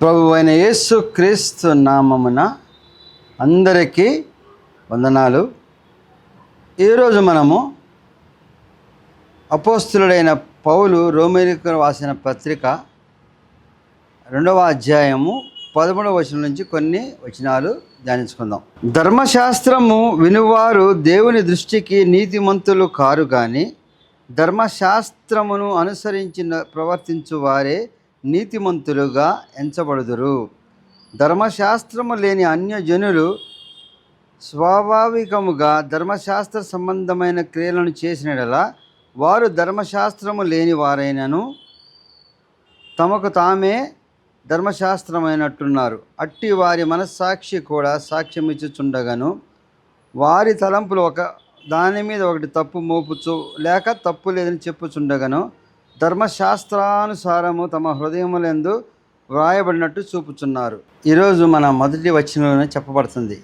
ప్రభువైన యేసు క్రీస్తు నామమున అందరికీ వందనాలు. ఈరోజు మనము అపోస్తులుడైన పౌలు రోమీయులకు రాసిన పత్రిక 2వ అధ్యాయము 13వ వచనం నుంచి కొన్ని వచనాలు ధ్యానించుకుందాం. ధర్మశాస్త్రము వినువారు దేవుని దృష్టికి నీతిమంతులు కారు కానీ ధర్మశాస్త్రమును అనుసరించి ప్రవర్తించు వారే నీతిమంతులుగా ఎంచబడుదురు. ధర్మశాస్త్రము లేని అన్యజనులు స్వాభావికముగా ధర్మశాస్త్ర సంబంధమైన క్రియలను చేసినడలా వారు ధర్మశాస్త్రము లేని వారైనను తమకు తామే ధర్మశాస్త్రమైనట్టున్నారు. అట్టి వారి మనస్సాక్షి కూడా సాక్ష్యమిచ్చుచుండగను వారి తలంపులు ఒక దాని మీద ఒకటి తప్పు మోపుచు లేక తప్పు లేదని చెప్పుచుండగను ధర్మశాస్త్రానుసారము తమ హృదయములందు వ్రాయబడినట్టు చూపుచున్నారు. ఈరోజు మన మొదటి వచనంలోనే చెప్పబడుతుంది,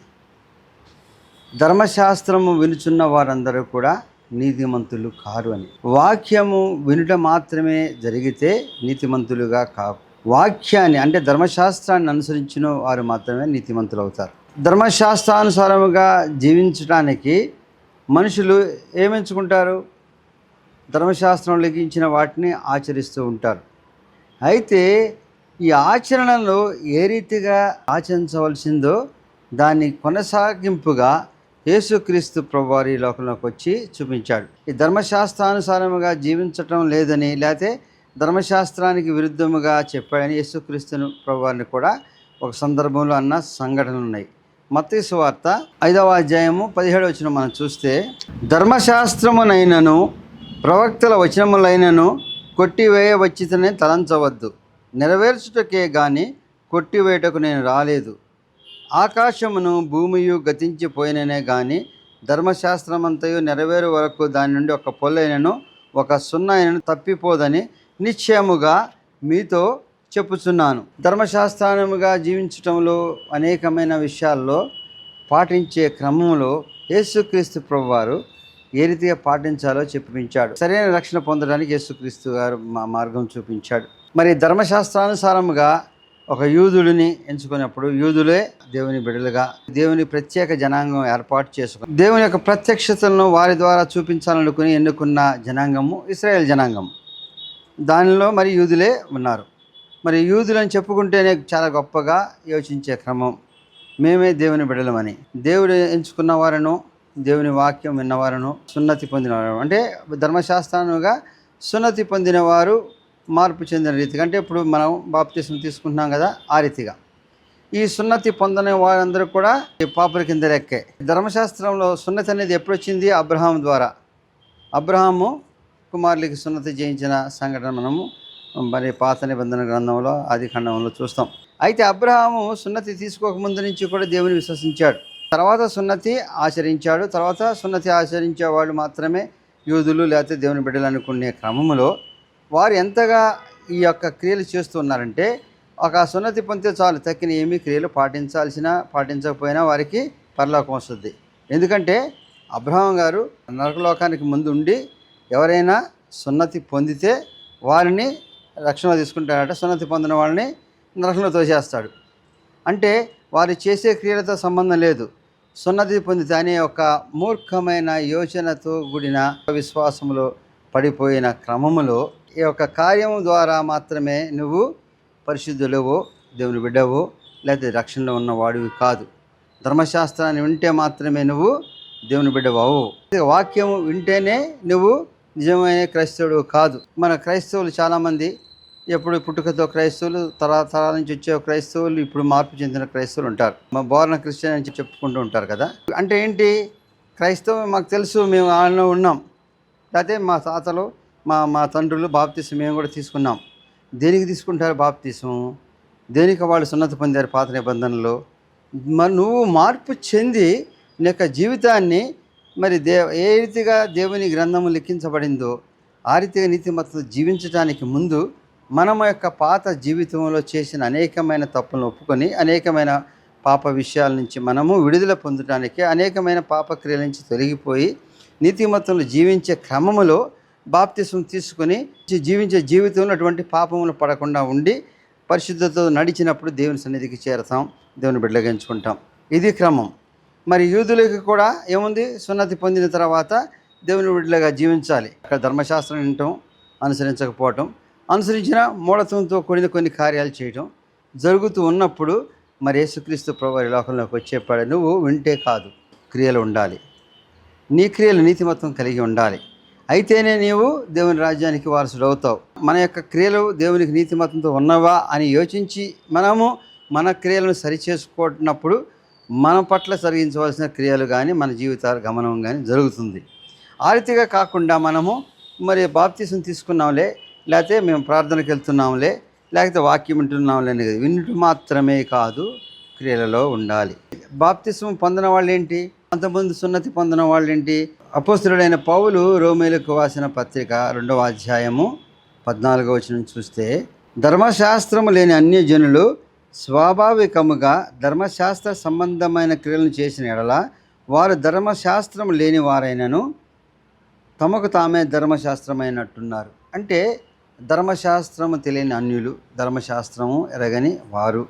ధర్మశాస్త్రము వినుచున్న వారందరూ కూడా నీతిమంతులు కారు అని. వాక్యము వినుట మాత్రమే జరిగితే నీతిమంతులుగా కావు. వాక్యాన్ని అంటే ధర్మశాస్త్రాన్ని అనుసరించిన వారు మాత్రమే నీతిమంతులు అవుతారు. ధర్మశాస్త్రానుసారముగా జీవించడానికి మనుషులు ఏమెంచుకుంటారు? ధర్మశాస్త్రం లిఖించిన వాటిని ఆచరిస్తూ ఉంటారు. అయితే ఈ ఆచరణలో ఏ రీతిగా ఆచరించవలసిందో దాన్ని కొనసాగింపుగా యేసుక్రీస్తు ప్రభువారు ఈ లోకంలోకి వచ్చి చూపించాడు. ఈ ధర్మశాస్త్రానుసారముగా జీవించటం లేదని లేకపోతే ధర్మశాస్త్రానికి విరుద్ధముగా చెప్పాడని యేసుక్రీస్తు ప్రభువారిని కూడా ఒక సందర్భంలో అన్న సంఘటనలు ఉన్నాయి. మత్తయి సువార్త 5వ అధ్యాయము 17వ వచనం మనం చూస్తే, ధర్మశాస్త్రమునైనను ప్రవక్తల వచనములైనను కొట్టివేయవచ్చితనే తలంచవద్దు, నెరవేర్చుటకే గాని కొట్టివేయటకు నేను రాలేదు. ఆకాశమును భూమియు గతించిపోయిననే గాని ధర్మశాస్త్రమంతయు నెరవేరు వరకు దాని నుండి ఒక పొల్లైనను ఒక సున్నైనను తప్పిపోదని నిశ్చయముగా మీతో చెప్పుచున్నాను. ధర్మశాస్త్రానుగా జీవించటంలో అనేకమైన విషయాల్లో పాటించే క్రమంలో యేసుక్రీస్తు ప్రభువారు ఏ రీతిగా పాటించాలో చూపించాడు. సరైన రక్షణ పొందడానికి యేసుక్రీస్తు గారు మార్గం చూపించాడు. మరి ధర్మశాస్త్రానుసారముగా ఒక యూదుడిని ఎంచుకున్నప్పుడు యూదులే దేవుని బిడ్డలుగా దేవుని ప్రత్యేక జనాంగం ఏర్పాటు చేసుకుని దేవుని యొక్క ప్రత్యక్షతలను వారి ద్వారా చూపించాలనుకుని ఎన్నుకున్న జనాంగము ఇశ్రాయేల్ జనాంగం. దానిలో మరి యూదులే ఉన్నారు. మరి యూదులని చెప్పుకుంటేనే చాలా గొప్పగా యోచించే క్రమం, మేమే దేవుని బిడ్డలమని. దేవుడు ఎంచుకున్న వారను దేవుని వాక్యం విన్నవారును సున్నతి పొందినవారు అంటే ధర్మశాస్త్రానుగా సున్నతి పొందినవారు మార్పు చెందిన రీతిగా, అంటే ఇప్పుడు మనం బాప్తిసం తీసుకుంటున్నాం కదా, ఆ రీతిగా ఈ సున్నతి పొందని వారందరూ కూడా పాపుల కింద లెక్కే. ధర్మశాస్త్రంలో సున్నతి అనేది ఎప్పుడు వచ్చింది? అబ్రహాం ద్వారా. అబ్రహాము కుమారులకి సున్నతి చేయించిన సంఘటన మనము మరి పాత నిబంధన గ్రంథంలో ఆది ఖండంలో చూస్తాం. అయితే అబ్రహాము సున్నతి తీసుకోకముందు నుంచి కూడా దేవుని విశ్వసించాడు. తర్వాత సున్నతి ఆచరించాడు. తర్వాత సున్నతి ఆచరించే వాళ్ళు మాత్రమే యూదులు లేకపోతే దేవుని బిడ్డలు అనుకునే క్రమంలో వారు ఎంతగా ఈ యొక్క క్రియలు చేస్తున్నారంటే ఒక సున్నతి పొందితే చాలు, తక్కిన ఏమీ క్రియలు పాటించకపోయినా వారికి పరలోకం వస్తుంది. ఎందుకంటే అబ్రహాం గారు నరకలోకానికి ముందు ఉండి ఎవరైనా సున్నతి పొందితే వారిని రక్షణ తీసుకుంటారట, సున్నతి పొందిన వాళ్ళని నరకంలో తోసేస్తాడు. అంటే వారు చేసే క్రియలతో సంబంధం లేదు. సున్నతి పొందితే అనే ఒక మూర్ఖమైన యోచనతో కూడిన విశ్వాసంలో పడిపోయిన క్రమములో ఈ యొక్క కార్యము ద్వారా మాత్రమే నువ్వు పరిశుద్ధులవో దేవుని బిడ్డవో లేకపోతే రక్షణలో ఉన్నవాడివి కాదు. ధర్మశాస్త్రాన్ని వింటే మాత్రమే నువ్వు దేవుని బిడ్డవు. వాక్యము వింటేనే నువ్వు నిజమైన క్రైస్తవుడు కాదు. మన క్రైస్తవులు చాలామంది ఎప్పుడు పుట్టుకతో క్రైస్తవులు, తరాల నుంచి వచ్చే క్రైస్తవులు, ఇప్పుడు మార్పు చెందిన క్రైస్తవులు ఉంటారు. మా బోర్న క్రిస్టియన్ అని చెప్పుకుంటూ ఉంటారు కదా. అంటే ఏంటి? క్రైస్తవం మాకు తెలుసు, మేము ఆయనలో ఉన్నాం, లేకపోతే మా తాతలు మా తండ్రులు బాప్తీసం మేము కూడా తీసుకున్నాం. దేనికి తీసుకుంటారు బాప్తీసం? దేనికి వాళ్ళు సున్నతి పొందారు పాత నిబంధనలో. మరి నువ్వు మార్పు చెంది నీ యొక్క జీవితాన్ని మరి ఏ రీతిగా దేవుని గ్రంథము లిఖించబడిందో ఆ రీతిగా నీతిమంతులు జీవించడానికి ముందు మనం యొక్క పాత జీవితంలో చేసిన అనేకమైన తప్పులను ఒప్పుకొని అనేకమైన పాప విషయాల నుంచి మనము విడుదల పొందడానికి అనేకమైన పాపక్రియల నుంచి తొలగిపోయి నీతిమంతులు జీవించే క్రమములో బాప్తిసం తీసుకొని జీవించే జీవితంలో అటువంటి పాపములు పడకుండా ఉండి పరిశుద్ధతతో నడిచినప్పుడు దేవుని సన్నిధికి చేరతాం, దేవుని బిడ్డలుగా ఎంచుకుంటాం. ఇది క్రమం. మరి యూదులకి కూడా ఏముంది, సున్నతి పొందిన తర్వాత దేవుని బిడ్డలుగా జీవించాలి. అక్కడ ధర్మశాస్త్రం వినటం, అనుసరించకపోవటం, అనుసరించిన మూఢత్వంతో కూడిన కొన్ని కార్యాలు చేయటం జరుగుతూ ఉన్నప్పుడు మరి యేసుక్రీస్తు ప్రభువు ఈ లోకంలోకి వచ్చి చెప్పాడు, నువ్వు వింటే కాదు, క్రియలు ఉండాలి. నీ క్రియలు నీతిమత్వం కలిగి ఉండాలి. అయితేనే నీవు దేవుని రాజ్యానికి వారసుడు అవుతావు. మన యొక్క క్రియలు దేవునికి నీతిమత్వంతో ఉన్నవా అని యోచించి మనము మన క్రియలను సరిచేసుకుంటున్నప్పుడు మన పట్ల జరిగించవలసిన క్రియలు కానీ మన జీవితాల గమనం కానీ జరుగుతుంది. ఆ రీతిగా కాకుండా మనము మరి బాప్తీసం తీసుకున్నాంలే, లేకపోతే మేము ప్రార్థనకు వెళ్తున్నాంలే, లేకపోతే వాక్యం వింటున్నాంలే అనేది వినటం మాత్రమే కాదు, క్రియలలో ఉండాలి. బాప్తిస్మం పొందిన వాళ్ళు ఏంటి, అంతకుముందు సున్నతి పొందిన వాళ్ళు ఏంటి? అపోస్తలుడైన పౌలు రోమీయులకు రాసిన పత్రిక 2వ అధ్యాయము 14వ వచనం చూస్తే, ధర్మశాస్త్రము లేని అన్యజనులు స్వాభావికముగా ధర్మశాస్త్ర సంబంధమైన క్రియలను చేసిన ఎడల వారు ధర్మశాస్త్రము లేని వారైనను తమకు తామే ధర్మశాస్త్రమైనట్టున్నారు. అంటే ధర్మశాస్త్రము తెలియని అన్యులు, ధర్మశాస్త్రము ఎరగని వారు,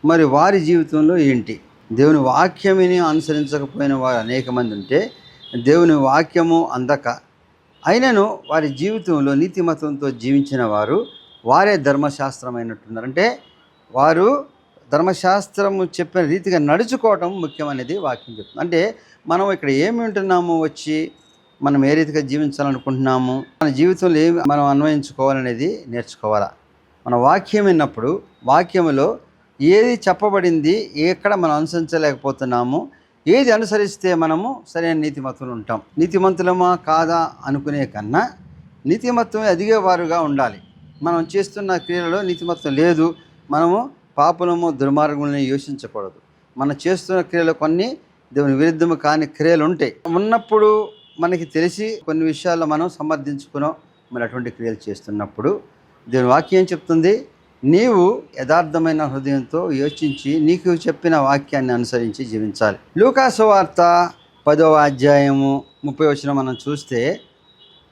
మరి వారి జీవితంలో ఏంటి? దేవుని వాక్యముని అనుసరించకపోయిన వారు అనేక మంది ఉంటే, దేవుని వాక్యము అందక అయినను వారి జీవితంలో నీతిమతంతో జీవించిన వారు వారే ధర్మశాస్త్రమైనట్టున్నారు. అంటే వారు ధర్మశాస్త్రము చెప్పిన రీతిగా నడుచుకోవటం ముఖ్యమనేది వాక్యం చెప్తుంది. అంటే మనం ఇక్కడ ఏమి వింటున్నాము, వచ్చి మనం ఏ రీతిగా జీవించాలనుకుంటున్నాము, మన జీవితంలో ఏమి మనం అన్వయించుకోవాలనేది నేర్చుకోవాలా. మన వాక్యం విన్నప్పుడు వాక్యములో ఏది చెప్పబడింది, ఎక్కడ మనం అనుసరించలేకపోతున్నాము, ఏది అనుసరిస్తే మనము సరైన నీతిమంతులు ఉంటాం. నీతిమంతులమా కాదా అనుకునే కన్నా నీతిమత్వమే అదిగేవారుగా ఉండాలి. మనం చేస్తున్న క్రియలలో నీతిమత్వం లేదు, మనము పాపలము దుర్మార్గములను యోచించకూడదు. మనం చేస్తున్న క్రియలు కొన్ని దేవుని విరుద్ధము కాని క్రియలు ఉంటాయి. ఉన్నప్పుడు మనకి తెలిసి కొన్ని విషయాల్లో మనం సమర్థించుకున్నాం, మరి అటువంటి క్రియలు చేస్తున్నప్పుడు దేవుని వాక్యం చెప్తుంది, నీవు యథార్థమైన హృదయంతో యోచించి నీకు చెప్పిన వాక్యాన్ని అనుసరించి జీవించాలి. లూకా సువార్త 10వ అధ్యాయము 30వ వచనం మనం చూస్తే,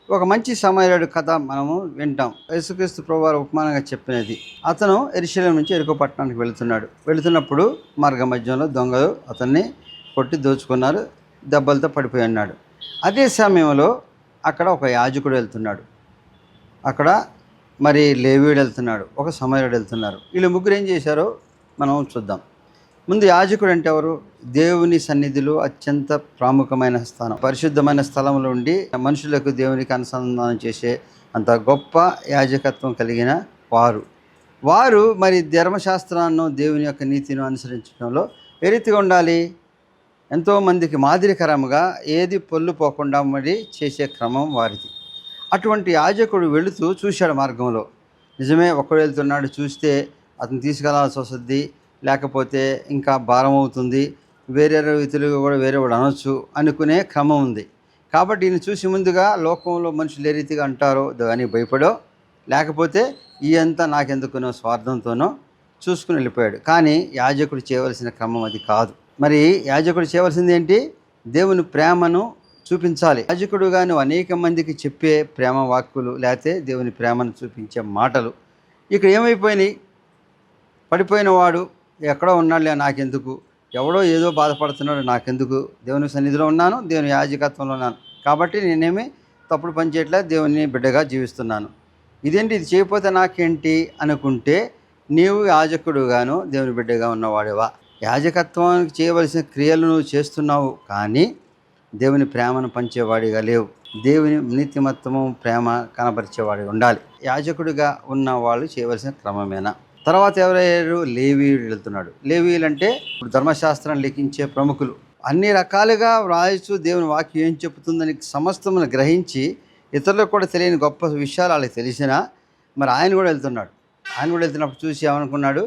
ఒక మంచి సమరయుడు కథ మనము వింటాం. యేసుక్రీస్తు ప్రభువారు ఉపమానంగా చెప్పినది. అతను యెరూషలేము నుంచి యెరికో పట్టణానికి వెళుతున్నప్పుడు మార్గ మధ్యంలో దొంగలు అతన్ని కొట్టి దోచుకున్నారు, దెబ్బలతో పడిపోయి ఉన్నాడు. అదే సమయంలో అక్కడ ఒక యాజకుడు వెళ్తున్నాడు, అక్కడ మరి లేవీయుడు వెళ్తున్నాడు, ఒక సమరయుడు వెళ్తున్నారు. వీళ్ళు ముగ్గురు ఏం చేశారో మనం చూద్దాం. ముందు యాజకుడు అంటే ఎవరు? దేవుని సన్నిధిలో అత్యంత ప్రాముఖ్యమైన స్థానం, పరిశుద్ధమైన స్థలంలో ఉండి మనుషులకు దేవునికి అనుసంధానం చేసే అంత గొప్ప యాజకత్వం కలిగిన వారు మరి ధర్మశాస్త్రాన్ని, దేవుని యొక్క నీతిని అనుసరించడంలో ఏ రీతిగా ఉండాలి? ఎంతోమందికి మాదిరికరంగా ఏది పొల్లు పోకుండా మరి చేసే క్రమం వారిది. అటువంటి యాజకుడు వెళుతూ చూశాడు మార్గంలో, నిజమే ఒక్కడు వెళ్తున్నాడు, చూస్తే అతను తీసుకెళ్లాల్సి వస్తుంది, లేకపోతే ఇంకా భారం అవుతుంది, వేరే రీతిలో కూడా వేరే వాడు అనొచ్చు అనుకునే క్రమం ఉంది. కాబట్టి ఈయన చూసి ముందుగా లోకంలో మనుషులు ఏ రీతిగా అంటారో దానికి భయపడో, లేకపోతే ఈ అంతా నాకెందుకునో స్వార్థంతోనో చూసుకుని వెళ్ళిపోయాడు. కానీ యాజకుడు చేయవలసిన క్రమం అది కాదు. మరి యాజకుడు చేయవలసింది ఏంటి? దేవుని ప్రేమను చూపించాలి. యాజకుడుగా నువ్వు అనేక మందికి చెప్పే ప్రేమ వాక్కులు, లేకపోతే దేవుని ప్రేమను చూపించే మాటలు ఇక్కడ ఏమైపోయినాయి? పడిపోయిన వాడు ఎక్కడో ఉన్నాడులే, నాకెందుకు, ఎవడో ఏదో బాధపడుతున్నాడు, నాకెందుకు, దేవుని సన్నిధిలో ఉన్నాను, దేవుని యాజకత్వంలో ఉన్నాను, కాబట్టి నేనేమి తప్పుడు పని చేయట్లేదు, దేవుని బిడ్డగా జీవిస్తున్నాను, ఇదేంటి ఇది చేయకపోతే నాకేంటి అనుకుంటే నీవు యాజకుడుగాను దేవుని బిడ్డగా ఉన్నవాడివా? యాజకత్వానికి చేయవలసిన క్రియలు నువ్వు చేస్తున్నావు, కానీ దేవుని ప్రేమను పంచేవాడిగా లేవు. దేవుని నీతిమత్వము ప్రేమ కనబరిచేవాడి ఉండాలి. యాజకుడిగా ఉన్న వాళ్ళు చేయవలసిన క్రమమేనా? తర్వాత ఎవరయ్యారు? లేవీయుడు వెళ్తున్నాడు. లేవీయులు అంటే ఇప్పుడు ధర్మశాస్త్రం లిఖించే ప్రముఖులు. అన్ని రకాలుగా రాయచ్చు దేవుని వాక్యం ఏం చెబుతుందని సమస్తమును గ్రహించి ఇతరులకు కూడా తెలియని గొప్ప విషయాలు వాళ్ళకి తెలిసినా మరి ఆయన కూడా వెళ్తున్నాడు. ఆయన కూడా వెళ్తున్నప్పుడు చూసి ఏమనుకున్నాడు,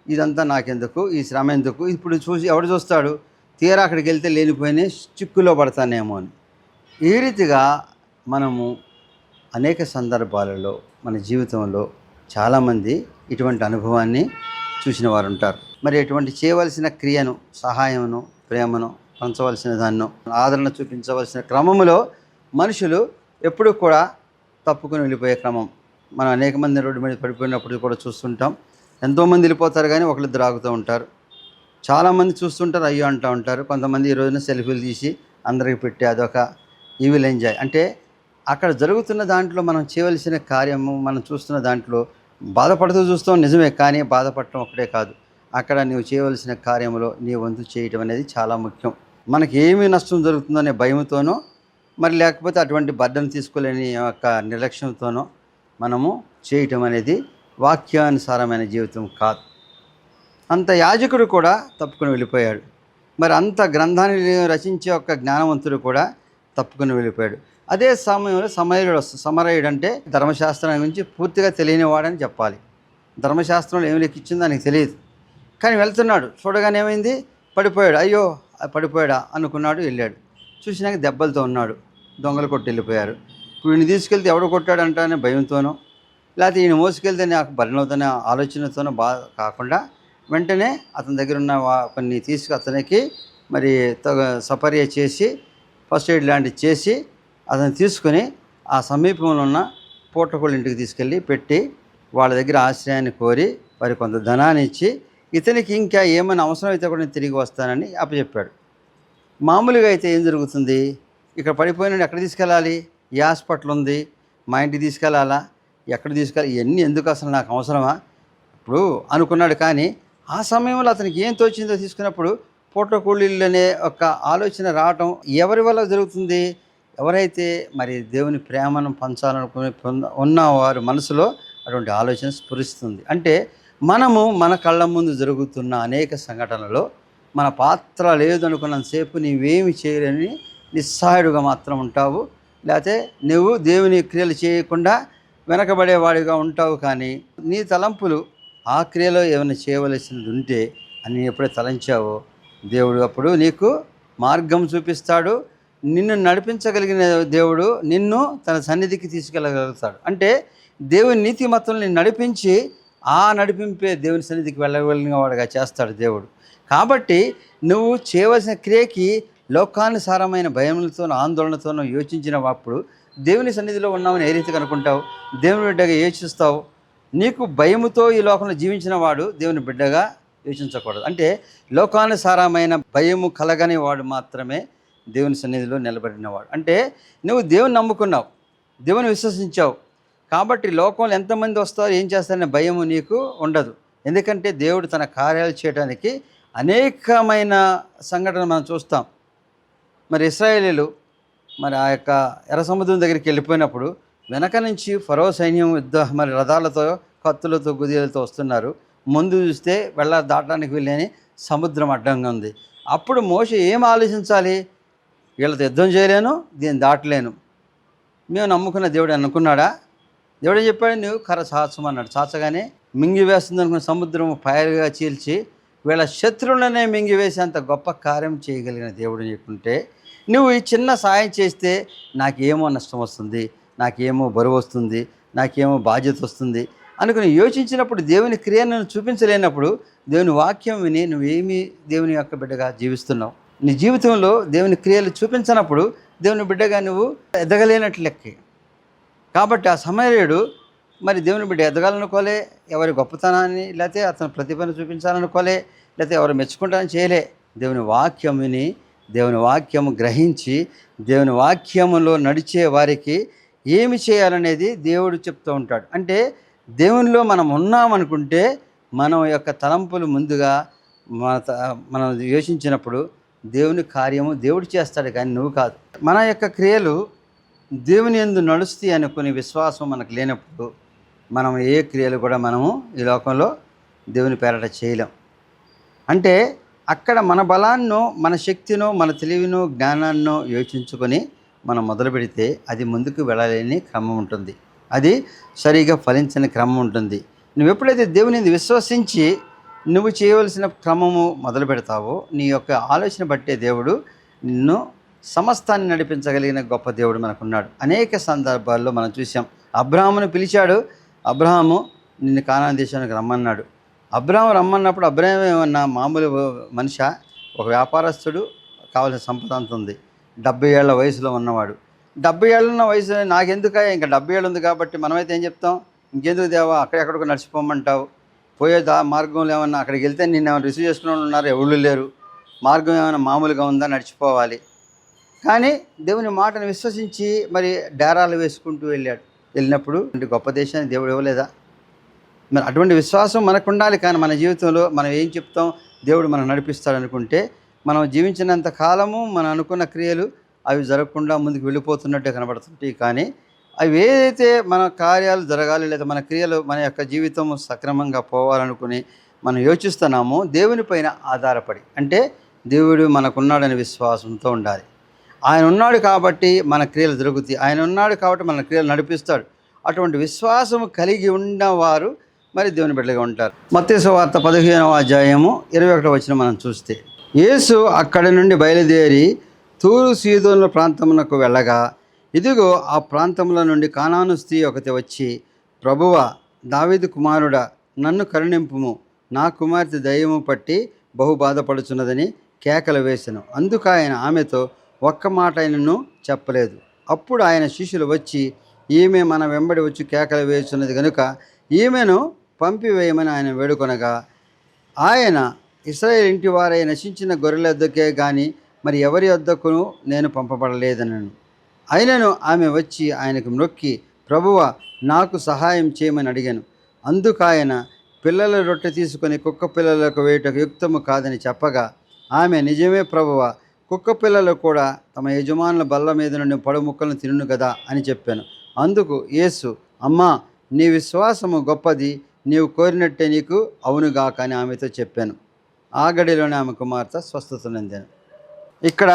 ఇదంతా నాకెందుకు, ఈ శ్రమ ఎందుకు, ఇప్పుడు చూసి ఎవడు చూస్తాడు, తీరా అక్కడికి వెళ్తే లేనిపోయిన చిక్కులో పడతానేమో అని. ఈ రీతిగా మనము అనేక సందర్భాలలో మన జీవితంలో చాలామంది ఇటువంటి అనుభవాన్ని చూసిన వారు ఉంటారు. మరి ఎటువంటి చేయవలసిన క్రియను, సహాయమును, ప్రేమను పంచవలసిన దాన్ని, ఆదరణ చూపించవలసిన క్రమములో మనుషులు ఎప్పుడూ కూడా తప్పుకొని వెళ్ళిపోయే క్రమం మనం అనేక మంది రోడ్డు మీద పడిపోయినప్పుడు కూడా చూస్తుంటాం. ఎంతోమంది వెళ్ళిపోతారు కానీ ఒకళ్ళిద్దరు ఆగుతూ ఉంటారు. చాలామంది చూస్తుంటారు, అయ్యో అంటూ ఉంటారు. కొంతమంది ఈ రోజున సెల్ఫీలు తీసి అందరికి పెట్టి అదొక ఈవిల్ ఎంజాయ్. అంటే అక్కడ జరుగుతున్న దాంట్లో మనం చేయవలసిన కార్యము మనం చూస్తున్న దాంట్లో బాధపడుతూ చూస్తాం నిజమే, కానీ బాధపడటం ఒక్కటే కాదు, అక్కడ నువ్వు చేయవలసిన కార్యంలో నీ వంతు చేయటం అనేది చాలా ముఖ్యం. మనకి ఏమి నష్టం జరుగుతుందనే భయంతోనో మరి లేకపోతే అటువంటి బర్డన్ తీసుకోలేని యొక్క నిర్లక్ష్యంతోనో మనము చేయటం అనేది వాక్యానుసారమైన జీవితం కాదు. అంత యాజకుడు కూడా తప్పుకొని వెళ్ళిపోయాడు. మరి అంత గ్రంథాన్ని రచించే ఒక జ్ఞానవంతుడు కూడా తప్పుకొని వెళ్ళిపోయాడు. అదే సమయంలో సమరయుడు అంటే ధర్మశాస్త్రం గురించి పూర్తిగా తెలియనివాడని చెప్పాలి. ధర్మశాస్త్రంలో ఏమి లెక్కించిందో దానికి తెలియదు, కానీ వెళ్తున్నాడు. చూడగానే ఏమైంది, పడిపోయాడు. అయ్యో పడిపోయాడా అనుకున్నాడు, వెళ్ళాడు. చూసినాక దెబ్బలతో ఉన్నాడు. దొంగలు కొట్టి వెళ్ళిపోయారు. ఇప్పుడు ఈయన తీసుకెళ్తే ఎవడు కొట్టాడంటే భయంతోనో లేకపోతే ఈయన మోసుకెళ్తే నాకు భరణవుతున్న ఆలోచనతోనో కాకుండా వెంటనే అతని దగ్గర ఉన్న కొన్ని అతనికి మరి సపర్య చేసి ఫస్ట్ ఎయిడ్ లాంటివి చేసి అతను తీసుకొని ఆ సమీపంలో ఉన్న పూటకోళ్ళ ఇంటికి తీసుకెళ్ళి పెట్టి వాళ్ళ దగ్గర ఆశ్రయాన్ని కోరి వారి కొంత ధనాన్ని ఇచ్చి ఇతనికి ఇంకా ఏమైనా అవసరం అయితే కూడా నేను తిరిగి వస్తానని అప్పచెప్పాడు. మామూలుగా అయితే ఏం జరుగుతుంది, ఇక్కడ పడిపోయిన ఎక్కడ తీసుకెళ్ళాలి, ఏ హాస్పిటల్ ఉంది, మా ఇంటికి తీసుకెళ్ళాలా, ఎక్కడ తీసుకెళ్ళాలి, ఇవన్నీ ఎందుకు అసలు నాకు అవసరమా ఇప్పుడు అనుకున్నాడు. కానీ ఆ సమయంలో అతనికి ఏం తోచిందో తీసుకున్నప్పుడు పూటకూలీలు అనే ఒక ఆలోచన రావటం ఎవరి వల్ల జరుగుతుంది, ఎవరైతే మరి దేవుని ప్రేమను పంచాలనుకుని ఉన్నవారు మనసులో అటువంటి ఆలోచన స్ఫురిస్తుంది. అంటే మనము మన కళ్ళ ముందు జరుగుతున్న అనేక సంఘటనలో మన పాత్ర లేదనుకున్నంతసేపు నీవేమి చేయలేని నిస్సహాయుడుగా మాత్రం ఉంటావు, లేకపోతే నువ్వు దేవుని క్రియలు చేయకుండా వెనకబడేవాడిగా ఉంటావు. కానీ నీ తలంపులు ఆ క్రియలో ఏమైనా చేయవలసినది ఉంటే అని ఎప్పుడైతే తలంచావో దేవుడు అప్పుడు నీకు మార్గం చూపిస్తాడు. నిన్ను నడిపించగలిగిన దేవుడు నిన్ను తన సన్నిధికి తీసుకెళ్ళగలుగుతాడు. అంటే దేవుని నీతిమత్తుల్ని నడిపించి ఆ నడిపింపే దేవుని సన్నిధికి వెళ్ళగలిగిన వాడుగా చేస్తాడు దేవుడు. కాబట్టి నువ్వు చేయవలసిన క్రియకి లోకానుసారమైన భయములతోనూ ఆందోళనతోనూ యోచించినప్పుడు దేవుని సన్నిధిలో ఉన్నామని ఏ రీతిగా అనుకుంటావు, దేవుని బిడ్డగా యోచిస్తావు. నీకు భయముతో ఈ లోకంలో జీవించిన వాడు దేవుని బిడ్డగా యోచించకూడదు. అంటే లోకానుసారమైన భయము కలగని వాడు మాత్రమే దేవుని సన్నిధిలో నిలబడినవాడు. అంటే నువ్వు దేవుని నమ్ముకున్నావు, దేవుని విశ్వసించావు, కాబట్టి లోకంలో ఎంతమంది వస్తారో ఏం చేస్తారనే భయము నీకు ఉండదు. ఎందుకంటే దేవుడు తన కార్యాలు చేయడానికి అనేకమైన సంఘటనలు మనం చూస్తాం. మరి ఇశ్రాయేలీలు మరి ఆ యొక్క ఎర్ర సముద్రం దగ్గరికి వెళ్ళిపోయినప్పుడు వెనక నుంచి ఫరో సైన్యం మరి రథాలతో కత్తులతో గుదిలతో వస్తున్నారు. ముందు చూస్తే దాటడానికి వెళ్ళని సముద్రం అడ్డంగా ఉంది. అప్పుడు మోషే ఏం ఆలోచించాలి, వీళ్ళతో యుద్ధం చేయలేను, దీన్ని దాటలేను, మేము నమ్ముకున్న దేవుడు అనుకున్నాడా? దేవుడు చెప్పాడు, నువ్వు కర్ర చాచమన్నాడు. చాచగానే మింగివేస్తుంది అనుకున్న సముద్రం ఫైర్గా చీల్చి వీళ్ళ శత్రువులనే మింగివేసేంత గొప్ప కార్యం చేయగలిగిన దేవుడు నీకుంటే నువ్వు ఈ చిన్న సాయం చేస్తే నాకేమో నష్టం వస్తుంది, నాకేమో బరువు వస్తుంది, నాకేమో బాధ్యత వస్తుంది అనుకుని యోచించినప్పుడు దేవుని క్రియను చూపించలేనప్పుడు దేవుని వాక్యం విని నువ్వేమీ దేవుని యొక్క బిడ్డగా జీవిస్తున్నావు. నీ జీవితంలో దేవుని క్రియలు చూపించినప్పుడు దేవుని బిడ్డగా నువ్వు ఎదగలేనట్లు లెక్కే. కాబట్టి ఆ సమరయుడు మరి దేవుని బిడ్డ ఎదగాలనుకోలే, ఎవరి గొప్పతనాన్ని లేకపోతే అతని ప్రతిభను చూపించాలనుకోలే, లేకపోతే ఎవరు మెచ్చుకుంటానని చేయలే. దేవుని వాక్యం విని దేవుని వాక్యము గ్రహించి దేవుని వాక్యములో నడిచే వారికి ఏమి చేయాలనేది దేవుడు చెప్తూ ఉంటాడు. అంటే దేవునిలో మనం ఉన్నామనుకుంటే మనం యొక్క తలంపులు ముందుగా మనం యోచించినప్పుడు దేవుని కార్యము దేవుడు చేస్తాడు, కానీ నువ్వు కాదు. మన యొక్క క్రియలు దేవుని యందు నడుస్తాయి అనుకునే విశ్వాసం మనకు లేనప్పుడు మనం ఏ క్రియలు కూడా మనము ఈ లోకంలో దేవుని పేరట చేయలేం. అంటే అక్కడ మన బలాన్నో మన శక్తినో మన తెలివినో జ్ఞానాన్నో యోచించుకొని మనం మొదలు పెడితే అది ముందుకు వెళ్ళలేని క్రమం ఉంటుంది, అది సరిగా ఫలించని క్రమం ఉంటుంది. నువ్వు ఎప్పుడైతే దేవుని విశ్వసించి నువ్వు చేయవలసిన క్రమము మొదలు పెడతావో నీ యొక్క ఆలోచన బట్టే దేవుడు నిన్ను సమస్తాన్ని నడిపించగలిగిన గొప్ప దేవుడు మనకున్నాడు. అనేక సందర్భాల్లో మనం చూసాం. అబ్రహామును పిలిచాడు, అబ్రహాము నిన్ను కానాను దేశానికి రమ్మన్నాడు. అబ్రహాము రమ్మన్నప్పుడు అబ్రహాం ఏమన్నా మామూలు మనిషి, ఒక వ్యాపారస్తుడు, కావాల్సిన సంపద అంత ఉంది, 70 ఏళ్ల వయసులో ఉన్నవాడు. 70 ఏళ్ళు ఉన్న వయసు నాకెందుక, ఇంకా 70 ఏళ్ళు ఉంది కాబట్టి మనమైతే ఏం చెప్తాం, ఇంకెందుకు దేవా అక్కడెక్కడికో నడిచిపోమంటావు, పోయే మార్గంలో ఏమన్నా అక్కడికి వెళ్తే నిన్ను ఏమైనా రిసీవ్ చేసుకునే వాళ్ళు ఉన్నారు? ఎవరు లేరు. మార్గం ఏమైనా మామూలుగా ఉందా? నడిచిపోవాలి. కానీ దేవుని మాటను విశ్వసించి మరి డేరాలు వేసుకుంటూ వెళ్ళినప్పుడు గొప్ప దేశాన్ని దేవుడు ఇవ్వలేదా? మరి అటువంటి విశ్వాసం మనకు ఉండాలి. కానీ మన జీవితంలో మనం ఏం చెప్తాం, దేవుడు మనం నడిపిస్తాడు అనుకుంటే మనం జీవించినంత కాలము మనం అనుకున్న క్రియలు అవి జరగకుండా ముందుకు వెళ్ళిపోతున్నట్టే కనబడుతుంటాయి. కానీ అవి ఏదైతే మన కార్యాలు జరగాలి లేదా మన క్రియలు మన యొక్క జీవితం సక్రమంగా పోవాలనుకుని మనం యోచిస్తున్నామో దేవుని పైన ఆధారపడి, అంటే దేవుడు మనకున్నాడనే విశ్వాసంతో ఉండాలి. ఆయన ఉన్నాడు కాబట్టి మన క్రియలు జరుగుతాయి. ఆయన ఉన్నాడు కాబట్టి మన క్రియలు నడిపిస్తాడు. అటువంటి విశ్వాసం కలిగి ఉన్నవారు మరి దేవుని బిడ్డలుగా ఉంటారు. మత్తయి సువార్త 15వ అధ్యాయము 21వ వచనం మనం చూస్తే, యేసు అక్కడి నుండి బయలుదేరి తూరు సీదోనుల ప్రాంతమునకు వెళ్ళగా, ఇదిగో ఆ ప్రాంతంలో నుండి కానాను స్త్రీ ఒకటి వచ్చి, ప్రభువా, దావీదు కుమారుడా, నన్ను కరుణింపుము, నా కుమార్తె దయ్యము పట్టి బహు బాధపడుచున్నదని కేకలు వేసెను. అందుకు ఆయన ఆమెతో ఒక్క మాట ఆయనను చెప్పలేదు. అప్పుడు ఆయన శిష్యులు వచ్చి, ఈమె మన వెంబడి వచ్చి కేకలు వేస్తున్నది కనుక ఈమెను పంపివేయమని ఆయన వేడుకొనగా, ఆయన ఇశ్రాయేలు ఇంటి వారై నశించిన గొర్రెల వద్దకే గాని మరి ఎవరి వద్దకును నేను పంపబడలేదనను. అయినను ఆమె వచ్చి ఆయనకు మొక్కి, ప్రభువా, నాకు సహాయం చేయమని అడిగాను. అందుకు ఆయన, పిల్లల రొట్టె తీసుకొని కుక్క పిల్లలకు వేయుటకు యుక్తము కాదని చెప్పగా, ఆమె, నిజమే ప్రభువా, కుక్క పిల్లలు కూడా తమ యజమానుల బల్ల మీద నుండి పడు ముక్కలను తినును కదా అని చెప్పాను. అందుకు యేసు, అమ్మా, నీ విశ్వాసము గొప్పది, నీవు కోరినట్టే నీకు అవునుగాక అని ఆమెతో చెప్పాను. ఆ గడిలోనే ఆమె కుమార్తె స్వస్థత నొందెను. ఇక్కడ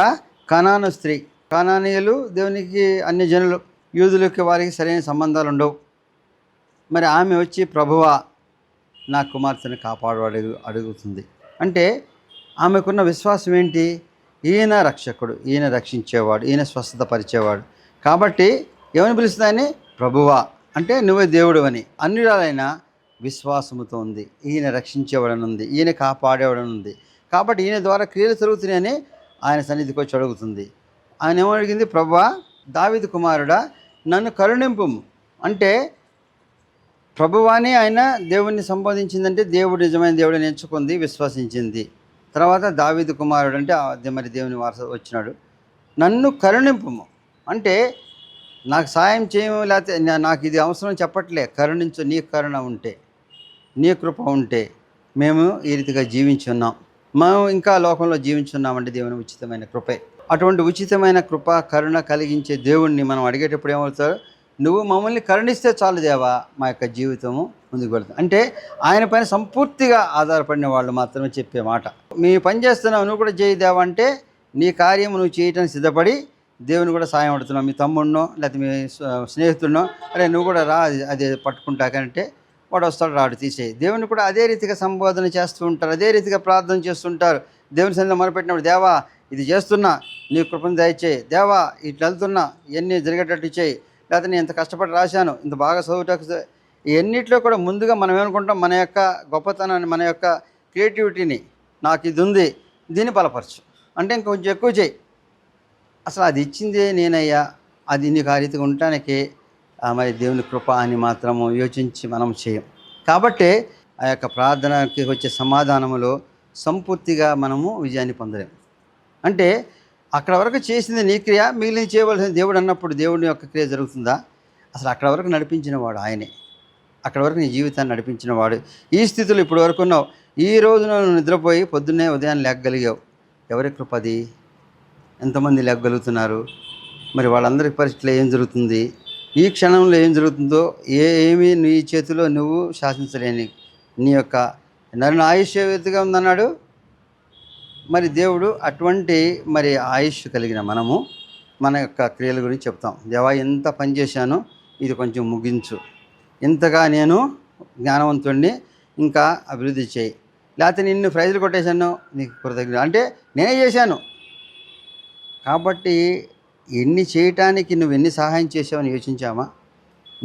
కనాను స్త్రీ, కనానీయులు దేవునికి అన్ని జనులు, యూదులకి వారికి సరైన సంబంధాలు ఉండవు. మరి ఆమె వచ్చి, ప్రభువా, నా కుమార్తెను కాపాడు అడుగుతుంది. అంటే ఆమెకున్న విశ్వాసం ఏంటి? ఈయన రక్షకుడు, ఈయన రక్షించేవాడు, ఈయన స్వస్థత పరిచేవాడు. కాబట్టి ఏమని పిలుస్తుందని? ప్రభువా, అంటే నువ్వే దేవుడు అని. అన్యురాలైన విశ్వాసముతో ఉంది. ఈయన రక్షించేవాడనుంది, ఈయన కాపాడేవాడనుంది. కాబట్టి ఈయన ద్వారా క్రియలు జరుగుతున్నాయని ఆయన సన్నిధికి వచ్చి అడుగుతుంది. ఆయన ఏమడిగింది? ప్రభువా, దావీదు కుమారుడా, నన్ను కరుణింపుము. అంటే ప్రభువాని ఆయన దేవుణ్ణి సంబోధించిందంటే దేవుడు నిజమైన దేవుడిని ఎంచుకుంది, విశ్వసించింది. తర్వాత దావీదు కుమారుడు అంటే మరి దేవుని వారస వచ్చినాడు. నన్ను కరుణింపుము అంటే నాకు సాయం చేయము, లేకపోతే నాకు ఇది అవసరం చెప్పట్లే. కరుణించు, నీ కరుణ ఉంటే, నీ కృప ఉంటే మేము ఈ రీతిగా జీవించి ఉన్నాం. మేము ఇంకా లోకంలో జీవించున్నామంటే దేవుని ఉచితమైన కృపే. అటువంటి ఉచితమైన కృప, కరుణ కలిగించే దేవుణ్ణి మనం అడిగేటప్పుడు ఏమవుతారు? నువ్వు మమ్మల్ని కరుణిస్తే చాలు దేవా, మా యొక్క జీవితము ముందుకు వెళ్తుంది. అంటే ఆయన పైన సంపూర్తిగా ఆధారపడిన వాళ్ళు మాత్రమే చెప్పే మాట. మీ పని చేస్తున్నావు, నువ్వు కూడా చేయి దేవా అంటే నీ కార్యం నువ్వు చేయటానికి సిద్ధపడి దేవుని కూడా సాయం పడుతున్నావు. మీ తమ్ముడినో లేకపోతే మీ స్నేహితుడినో, అరే నువ్వు కూడా రా అది పట్టుకుంటాకంటే వాడు వస్తాడు, రాడు, తీసేయి. దేవుని కూడా అదే రీతిగా సంబోధన చేస్తూ ఉంటారు, అదే రీతిగా ప్రార్థన చేస్తుంటారు. దేవుని సన్నిధిలో మొదలుపెట్టినప్పుడు, దేవా ఇది చేస్తున్నా, నీ కృపను దయచేయి, దేవా ఇట్లా వెళ్తున్నా, ఇవన్నీ జరిగేటట్టు చేయి, లేకపోతే నేను ఇంత కష్టపడి రాశాను, ఇంత బాగా చదువుటకు. ఇవన్నిట్లో కూడా ముందుగా మనం ఏమనుకుంటాం? మన యొక్క గొప్పతనాన్ని, మన యొక్క క్రియేటివిటీని, నాకు ఇది ఉంది, దీన్ని బలపరచు అంటే ఇంకొంచెం ఎక్కువ చేయి. అసలు అది ఇచ్చిందే నేనయ్యా, అది నీకు ఆ రీతిగా ఉండటానికే మరి దేవుని కృప అని మాత్రము యోచించి మనం చేయం. కాబట్టి ఆ యొక్క ప్రార్థనకి వచ్చే సమాధానములో సంపూర్తిగా మనము విజయాన్ని పొందలేము. అంటే అక్కడ వరకు చేసింది నీ క్రియ, మిగిలిన చేయవలసిన దేవుడు అన్నప్పుడు దేవుని యొక్క క్రియ జరుగుతుందా? అసలు అక్కడ వరకు నడిపించిన వాడు ఆయనే. అక్కడ వరకు నీ జీవితాన్ని నడిపించిన వాడు. ఈ స్థితిలో ఇప్పుడు వరకు ఉన్నావు. ఈ రోజున నువ్వు నిద్రపోయి పొద్దున్నే ఉదయాన్నే లేగగలిగావు. ఎవరి కృపది? ఎంతమంది లేగగలుగుతున్నారు? మరి వాళ్ళందరి పరిస్థితిలో ఏం జరుగుతుంది? ఈ క్షణంలో ఏం జరుగుతుందో ఏమీ నీ చేతిలో నువ్వు శాసించలేని నీ యొక్క నన్ను ఆయుష్ ఎత్తుగా ఉందన్నాడు. మరి దేవుడు అటువంటి మరి ఆయుష్ కలిగిన మనము మన యొక్క క్రియల గురించి చెప్తాం. దేవా, ఎంత పని చేశానో ఇది కొంచెం ముగించు, ఇంతగా నేను జ్ఞానవంతుడిని, ఇంకా అభివృద్ధి చేయి, లేకపోతే నిన్ను ప్రైజులు కొట్టేశాను, నీకు కృతజ్ఞత అంటే నేనే చేశాను. కాబట్టి ఎన్ని చేయటానికి నువ్వు ఎన్ని సహాయం చేసావని యోచించామా?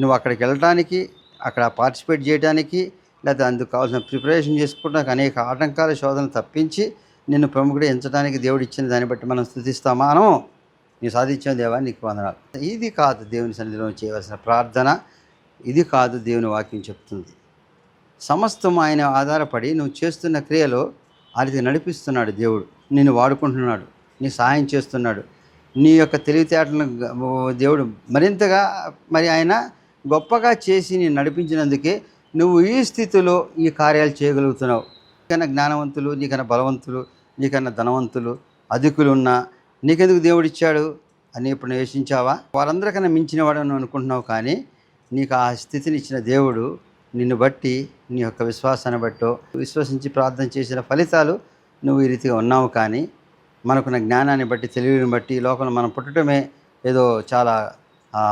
నువ్వు అక్కడికి వెళ్ళటానికి, అక్కడ పార్టిసిపేట్ చేయడానికి, లేకపోతే అందుకు కావాల్సిన ప్రిపరేషన్ చేసుకోవడానికి అనేక ఆటంకాల శోధనలు తప్పించి నిన్ను ప్రముఖుడు ఎంచడానికి దేవుడు ఇచ్చిన దాన్ని బట్టి మనం స్తుతిస్తామా? అనో నీవు సాధించిన దేవా నీకు వందనాలు. ఇది కాదు దేవుని సన్నిధిలో చేయవలసిన ప్రార్థన, ఇది కాదు దేవుని వాక్యం చెప్తుంది. సమస్తం ఆయన ఆధారపడి నువ్వు చేస్తున్న క్రియలో ఆ రీతి నడిపిస్తున్నాడు దేవుడు. నిన్ను వాడుకుంటున్నాడు, నీ సహాయం చేస్తున్నాడు. నీ యొక్క తెలివితేటలను దేవుడు మరింతగా ఆయన గొప్పగా చేసి నేను నడిపించినందుకే నువ్వు ఈ స్థితిలో ఈ కార్యాలు చేయగలుగుతున్నావు. నీకన్నా జ్ఞానవంతులు, నీకన్నా బలవంతులు, నీకన్నా ధనవంతులు, అధికులు ఉన్నా నీకెందుకు దేవుడు ఇచ్చాడు అని ఇప్పుడు యోచించావా? వారందరికన్నా మించిన వాడని అనుకుంటున్నావు, కానీ నీకు ఆ స్థితిని ఇచ్చిన దేవుడు నిన్ను బట్టి, నీ యొక్క విశ్వాసాన్ని బట్టో, విశ్వసించి ప్రార్థన చేసిన ఫలితాలు నువ్వు ఈ రీతిగా ఉన్నావు. కానీ మనకున్న జ్ఞానాన్ని బట్టి, తెలివిని బట్టి లోకంలో మనం పుట్టడమే ఏదో చాలా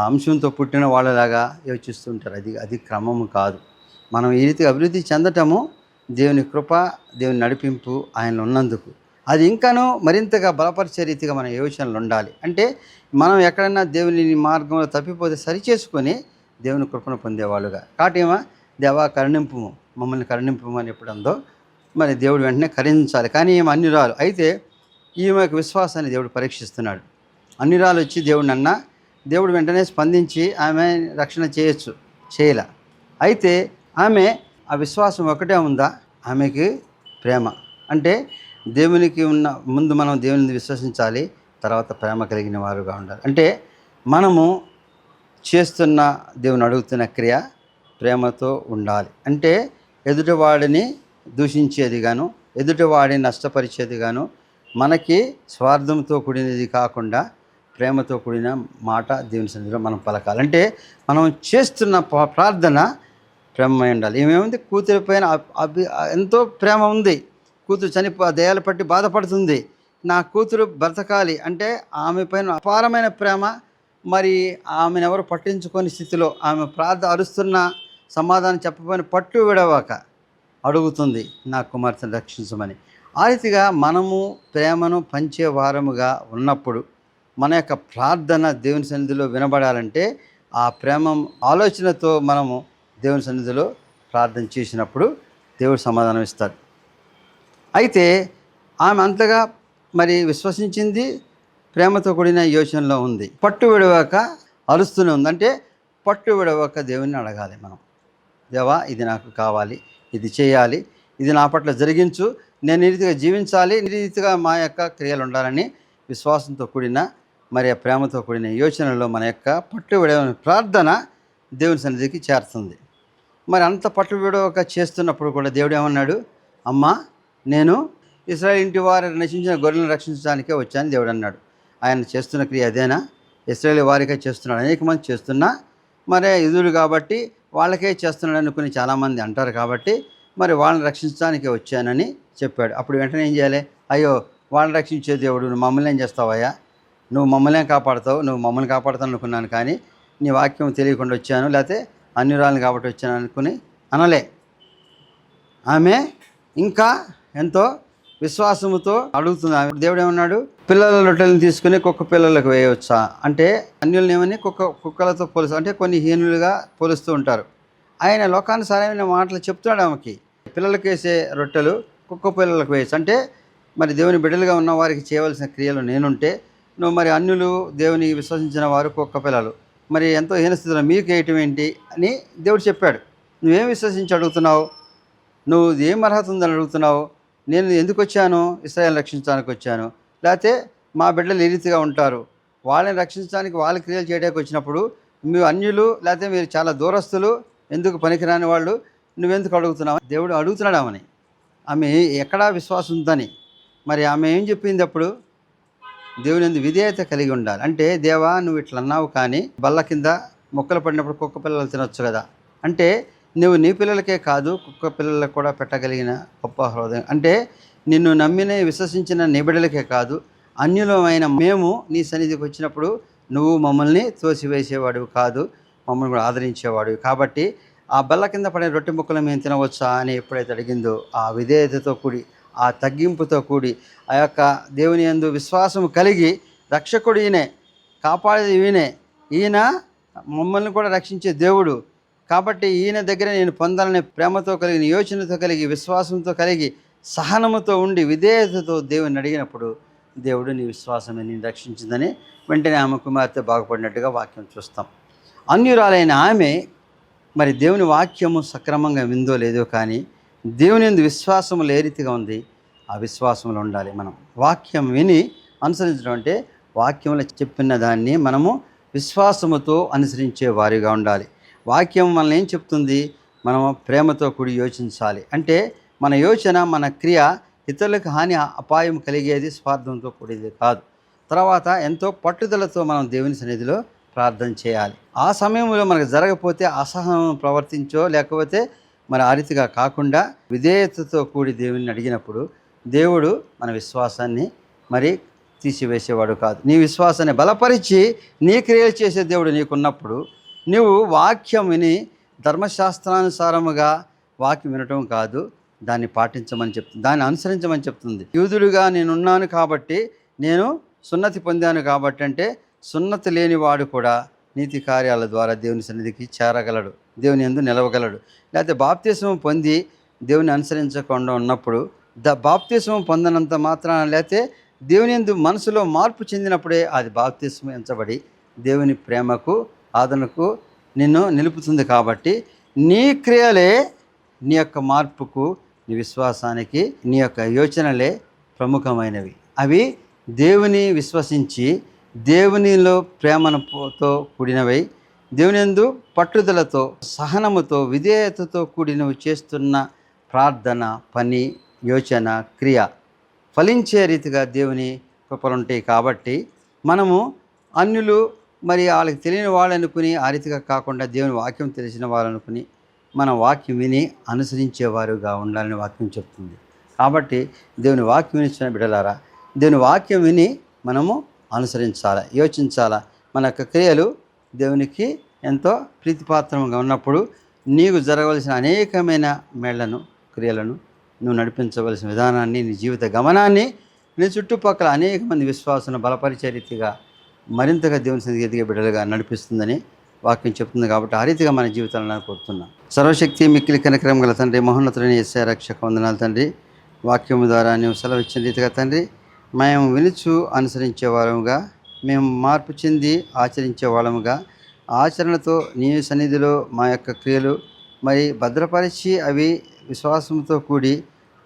అంశంతో పుట్టిన వాళ్ళలాగా యోచిస్తుంటారు. అది క్రమము కాదు. మనం ఈ రీతిగా అభివృద్ధి చెందటము దేవుని కృప, దేవుని నడిపింపు ఆయనలో ఉన్నందుకు. అది ఇంకాను మరింతగా బలపరిచే రీతిగా మన యోచనలు ఉండాలి. అంటే మనం ఎక్కడైనా దేవుని మార్గంలో తప్పిపోతే సరిచేసుకొని దేవుని కృపను పొందేవాళ్ళుగా. కాటేమా దేవా కరుణింపు, మమ్మల్ని కరుణింపు అని ఎప్పుడు అందో మరి దేవుడు వెంటనే కరుణించాలి. కానీ ఈమె అన్యురాలు అయితే ఈమె యొక్క విశ్వాసాన్ని దేవుడు పరీక్షిస్తున్నాడు. అన్యురాలు వచ్చి దేవుడిని అన్నా దేవుడు వెంటనే స్పందించి ఆమె రక్షణ చేయలే. అయితే ఆమె ఆ విశ్వాసం ఒకటే ఉందా? ఆమెకి ప్రేమ. అంటే దేవునికి ఉన్న ముందు మనం దేవుని విశ్వసించాలి, తర్వాత ప్రేమ కలిగిన వారుగా ఉండాలి. అంటే మనము చేస్తున్న దేవుని అడుగుతున్న క్రియ ప్రేమతో ఉండాలి. అంటే ఎదుటివాడిని దూషించేది గాను, ఎదుటివాడిని నష్టపరిచేది గాను, మనకి స్వార్థంతో కూడినది కాకుండా ప్రేమతో కూడిన మాట దేవుని సన్నిధిలో మనం పలకాలి. అంటే మనం చేస్తున్న ప్రార్థన ప్రేమమై ఉండాలి. ఏమేముంది? కూతురి పైన ఎంతో ప్రేమ ఉంది. కూతురు దయాలు పట్టి బాధపడుతుంది. నా కూతురు బ్రతకాలి అంటే ఆమె పైన అపారమైన ప్రేమ. మరి ఆమెను ఎవరు పట్టించుకొని స్థితిలో ఆమె అరుస్తున్న సమాధానం చెప్పబోయిన పట్టు విడవాక అడుగుతుంది, నా కుమార్తెను రక్షించమని. ఆ రీతిగా మనము ప్రేమను పంచే వారముగా ఉన్నప్పుడు మన యొక్క ప్రార్థన దేవుని సన్నిధిలో వినబడాలంటే ఆ ప్రేమ ఆలోచనతో మనము దేవుని సన్నిధిలో ప్రార్థన చేసినప్పుడు దేవుడు సమాధానం ఇస్తాడు. అయితే ఆమె అంతగా మరి విశ్వసించింది, ప్రేమతో కూడిన యోచనలో ఉంది. పట్టు విడవాక అరుస్తూనే ఉంది. అంటే పట్టు విడవాక దేవుని అడగాలి మనం. దేవా, ఇది నాకు కావాలి, ఇది చేయాలి, ఇది నా పట్ల జరిగించు, నేను ఈ రీతిగా జీవించాలి, ఈ రీతిగా మా యొక్క క్రియలు ఉండాలని విశ్వాసంతో కూడిన మరి ఆ ప్రేమతో కూడిన యోచనలో మన యొక్క పట్టు విడవని ప్రార్థన దేవుని సన్నిధికి చేరుతుంది. మరి అంత పట్టు విడవక చేస్తున్నప్పుడు కూడా దేవుడు ఏమన్నాడు? అమ్మా, నేను ఇశ్రాయేలు ఇంటి వారు నశించిన గొర్రెలను రక్షించడానికే వచ్చాను దేవుడు అన్నాడు. ఆయన చేస్తున్న క్రియ అదేనా? ఇశ్రాయేలు వారికే చేస్తున్నాడు. అనేక మంది చేస్తున్నా మరి యూదులు కాబట్టి వాళ్ళకే చేస్తున్నాడు అనుకుని చాలామంది అంటారు. కాబట్టి మరి వాళ్ళని రక్షించడానికే వచ్చానని చెప్పాడు. అప్పుడు వెంటనే ఏం చేయాలి? అయ్యో, వాళ్ళని రక్షించే దేవుడు, నువ్వు మమ్మల్ని ఏం చేస్తావయ్యా? నువ్వు మమ్మల్ని ఏం కాపాడుతావు? నువ్వు మమ్మల్ని కాపాడుతావు అనుకున్నాను, కానీ నీ వాక్యం తెలియకుండా వచ్చాను, లేకపోతే అన్యురాలను కాబట్టి వచ్చాను అనుకుని అనలే. ఆమె ఇంకా ఎంతో విశ్వాసముతో అడుగుతుంది. దేవుడు ఏమన్నాడు? పిల్లల రొట్టెలను తీసుకుని కుక్క పిల్లలకు వేయవచ్చా అంటే అన్యులను ఏమని కుక్కలతో పోలుస్తూ, అంటే కొన్ని హీనులుగా పోలుస్తూ ఉంటారు. ఆయన లోకానుసారమైన మాటలు చెప్తున్నాడు ఆమెకి. పిల్లలకు వేసే రొట్టెలు కుక్క పిల్లలకు వేయచ్చు అంటే మరి దేవుని బిడ్డలుగా ఉన్న వారికి చేయవలసిన క్రియలు నేనుంటే నువ్వు మరి అన్యులు దేవుని విశ్వసించిన వారు కుక్క పిల్లలు మరి ఎంతో హీనస్థితిలో మీకు వేయటం ఏంటి అని దేవుడు చెప్పాడు. నువ్వేం విశ్వసించి అడుగుతున్నావు? నువ్వు ఏం అర్హత ఉందని అడుగుతున్నావు? నేను ఎందుకు వచ్చాను? ఇశ్రాయేలును రక్షించడానికి వచ్చాను. లేకపోతే మా బిడ్డలు ఈ రీతిగా ఉంటారు, వాళ్ళని రక్షించడానికి వాళ్ళ క్రియలు చేయడానికి వచ్చినప్పుడు మీరు అన్యులు, లేకపోతే మీరు చాలా దూరస్తులు, ఎందుకు పనికిరాని వాళ్ళు, నువ్వెందుకు అడుగుతున్నావు? దేవుడు అడుగుతున్నాడు ఆమెని. ఆమె ఎక్కడా విశ్వాసం ఉందని. మరి ఆమె ఏం చెప్పింది అప్పుడు? దేవుని యందు విధేయత కలిగి ఉండాలి. అంటే దేవా, నువ్వు ఇట్లా అన్నావు, కానీ బల్ల కింద మొక్కలు పడినప్పుడు కుక్క పిల్లలు తినొచ్చు కదా. అంటే నువ్వు నీ పిల్లలకే కాదు, కుక్క పిల్లలకు కూడా పెట్టగలిగిన గొప్ప హృదయం. అంటే నిన్ను నమ్మిన విశ్వసించిన నీ బిడ్డలకే కాదు, అన్యులమైన మేము నీ సన్నిధికి వచ్చినప్పుడు నువ్వు మమ్మల్ని తోసివేసేవాడివి కాదు, మమ్మల్ని కూడా ఆదరించేవాడివి. కాబట్టి ఆ బల్ల కింద పడే రొట్టె ముక్కలు మేము తినవచ్చా అని ఎప్పుడైతే అడిగిందో, ఆ విధేయతతో కూడి, ఆ తగ్గింపుతో కూడి, ఆ యొక్క దేవుని యందు విశ్వాసము కలిగి, రక్షకుడు ఈయనే, కాపాడేది ఈయనే, ఈయన మమ్మల్ని కూడా రక్షించే దేవుడు కాబట్టి ఈయన దగ్గర నేను పొందాలనే ప్రేమతో కలిగిన యోచనతో కలిగి, విశ్వాసంతో కలిగి, సహనముతో ఉండి, విధేయతతో దేవుని అడిగినప్పుడు దేవుడు నీ విశ్వాసమే నేను రక్షించిందని వెంటనే ఆమె కుమార్తె బాగుపడినట్టుగా వాక్యం చూస్తాం. అన్యురాలైన ఆమె మరి దేవుని వాక్యము సక్రమంగా విందో లేదో కానీ దేవుని యందు విశ్వాసము ఏ రీతిగా ఉంది, ఆ విశ్వాసంలో ఉండాలి. మనం వాక్యం విని అనుసరించడం అంటే వాక్యంలో చెప్పిన దాన్ని మనము విశ్వాసముతో అనుసరించే వారిగా ఉండాలి. వాక్యం మనల్ని ఏం చెప్తుంది? మనము ప్రేమతో కూడి యోచించాలి. అంటే మన యోచన, మన క్రియ ఇతరులకు హాని అపాయం కలిగేది స్వార్థంతో కూడేది కాదు. తర్వాత ఎంతో పట్టుదలతో మనం దేవుని సన్నిధిలో ప్రార్థన చేయాలి. ఆ సమయంలో మనకు జరగకపోతే అసహనం ప్రవర్తించో లేకపోతే మరి ఆ రీతిగా కాకుండా విధేయతతో కూడి దేవుని అడిగినప్పుడు దేవుడు మన విశ్వాసాన్ని మరి తీసివేసేవాడు కాదు. నీ విశ్వాసాన్ని బలపరిచి నీ క్రియలు చేసే దేవుడు నీకున్నప్పుడు నువ్వు వాక్యం విని ధర్మశాస్త్రానుసారముగా వాక్యం వినటం కాదు, దాన్ని పాటించమని చెప్తుంది, దాన్ని అనుసరించమని చెప్తుంది. యూదులుగా నేనున్నాను కాబట్టి, నేను సున్నతి పొందాను కాబట్టి, అంటే సున్నతి లేనివాడు కూడా నీతి కార్యాల ద్వారా దేవుని సన్నిధికి చేరగలడు, దేవుని యందు నిలవగలడు. లేకపోతే బాప్తిస్మం పొంది దేవుని అనుసరించకుండా ఉన్నప్పుడు బాప్తిస్మం పొందనంత మాత్రాన, లేకపోతే దేవుని యందు మనసులో మార్పు చెందినప్పుడే అది బాప్తిస్మం ఎంచబడి దేవుని ప్రేమకు ఆదరణకు నిన్ను నిలుపుతుంది. కాబట్టి నీ క్రియలే నీ యొక్క మార్పుకు, నీ విశ్వాసానికి, నీ యొక్క యోచనలే ప్రముఖమైనవి. అవి దేవుని విశ్వసించి దేవునిలో ప్రేమతో కూడినవై, దేవుని యందు పట్టుదలతో, సహనముతో, విధేయతతో కూడినవి చేస్తున్న ప్రార్థన, పని, యోచన, క్రియ ఫలించే రీతిగా దేవుని కృపలుంటాయి. కాబట్టి మనము అన్యులు మరి వాళ్ళకి తెలియని వాళ్ళు అనుకుని ఆ రీతిగా కాకుండా దేవుని వాక్యం తెలిసిన వాళ్ళు అనుకుని మన వాక్యం విని అనుసరించేవారుగా ఉండాలని వాక్యం చెప్తుంది. కాబట్టి దేవుని వాక్యం వినిచిన బిడ్డలారా, దేవుని వాక్యం విని మనము అనుసరించాలా, యోచించాలా. మన యొక్క క్రియలు దేవునికి ఎంతో ప్రీతిపాత్రంగా ఉన్నప్పుడు నీకు జరగవలసిన అనేకమైన మేళ్లను, క్రియలను నువ్వు నడిపించవలసిన విధానాన్ని, నీ జీవిత గమనాన్ని నీ చుట్టుపక్కల అనేక మంది విశ్వాసాలను బలపరిచే రీతిగా మరింతగా దేవుని సన్నిధికి ఎదిగే బిడ్డలుగా నడిపిస్తుందని వాక్యం చెప్తుంది. కాబట్టి ఆ రీతిగా మన జీవితాలను కోరుతున్నాం. సర్వశక్తి మిక్కిలి కనికరం గల తండ్రి, మహోన్నతుడైన యేసయ్య రక్షక వందనాలు తండ్రి. వాక్యం ద్వారా నువ్వు సెలవు ఇచ్చిన రీతిగా తండ్రి, మేము వినుచు అనుసరించే వాళ్ళముగా, మేము మార్పు చెంది ఆచరించే వాళ్ళముగా, ఆచరణతో నీ సన్నిధిలో మా యొక్క క్రియలు మరి భద్రపరిచి అవి విశ్వాసంతో కూడి,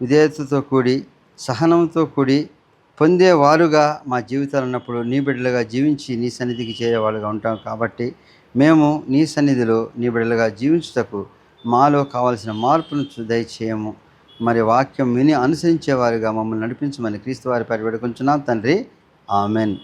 విధేయతతో కూడి, సహనంతో కూడి పొందేవారుగా మా జీవితాలు ఉన్నప్పుడు నీ బిడ్డలుగా జీవించి నీ సన్నిధికి చేరేవాళ్ళుగా ఉంటాం. కాబట్టి మేము నీ సన్నిధిలో నీ బిడ్డలుగా జీవించుటకు మాలో కావాల్సిన మార్పును దయచేయము. మరి వాక్యం విని అనుసరించేవారుగా మమ్మల్ని నడిపించమని క్రీస్తు వారి పేరు వేడుకొంచున్నాం తండ్రి. ఆమెన్.